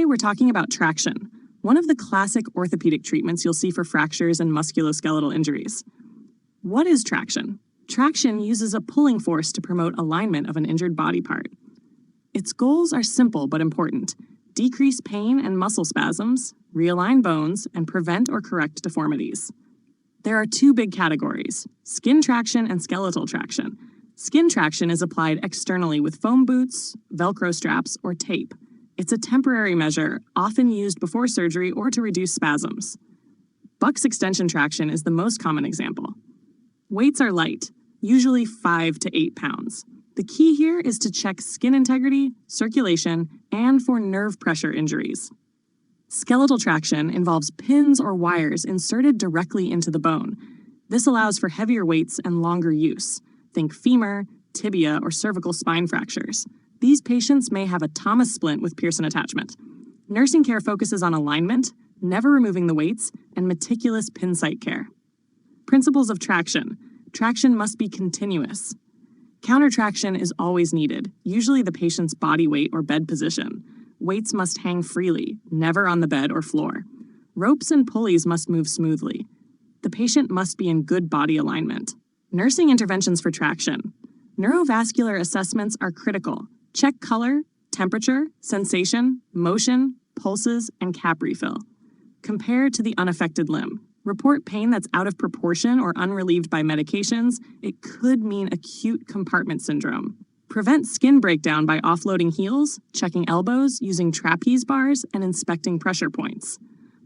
we're talking about traction, one of the classic orthopedic treatments you'll see for fractures and musculoskeletal injuries. What is traction? Traction uses a pulling force to promote alignment of an injured body part. Its goals are simple but important: decrease pain and muscle spasms, realign bones, and prevent or correct deformities. There are two big categories: skin traction and skeletal traction. Skin traction is applied externally with foam boots, Velcro straps, or tape. It's a temporary measure, often used before surgery or to reduce spasms. Bucks extension traction is the most common example. Weights are light, usually 5 to 8 pounds. The key here is to check skin integrity, circulation, and for nerve pressure injuries. Skeletal traction involves pins or wires inserted directly into the bone. This allows for heavier weights and longer use. Think femur, tibia, or cervical spine fractures. These patients may have a Thomas splint with Pearson attachment. Nursing care focuses on alignment, never removing the weights, and meticulous pin site care. Principles of traction. Traction must be continuous. Countertraction is always needed, usually the patient's body weight or bed position. Weights must hang freely, never on the bed or floor. Ropes and pulleys must move smoothly. The patient must be in good body alignment. Nursing interventions for traction. Neurovascular assessments are critical. Check color, temperature, sensation, motion, pulses, and cap refill. Compare to the unaffected limb. Report pain that's out of proportion or unrelieved by medications. It could mean acute compartment syndrome. Prevent skin breakdown by offloading heels, checking elbows, using trapeze bars, and inspecting pressure points.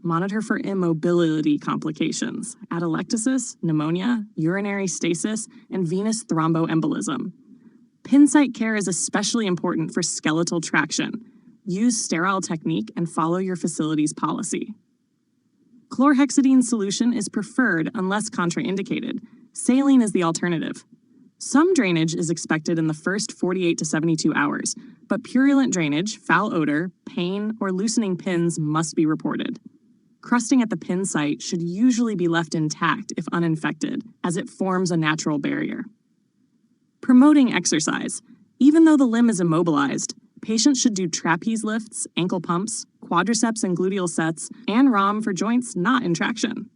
Monitor for immobility complications, atelectasis, pneumonia, urinary stasis, and venous thromboembolism. Pin site care is especially important for skeletal traction. Use sterile technique and follow your facility's policy. Chlorhexidine solution is preferred unless contraindicated. Saline is the alternative. Some drainage is expected in the first 48 to 72 hours, but purulent drainage, foul odor, pain, or loosening pins must be reported. Crusting at the pin site should usually be left intact if uninfected, as it forms a natural barrier. Promoting exercise. Even though the limb is immobilized, patients should do trapeze lifts, ankle pumps, quadriceps and gluteal sets, and ROM for joints not in traction.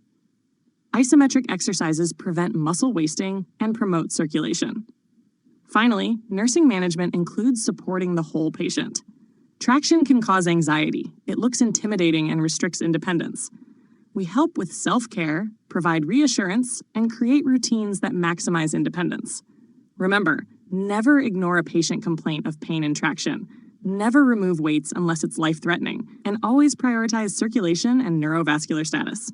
Isometric exercises prevent muscle wasting and promote circulation. Finally, nursing management includes supporting the whole patient. Traction can cause anxiety. It looks intimidating and restricts independence. We help with self-care, provide reassurance, and create routines that maximize independence. Remember, never ignore a patient complaint of pain and traction. Never remove weights unless it's life-threatening, and always prioritize circulation and neurovascular status.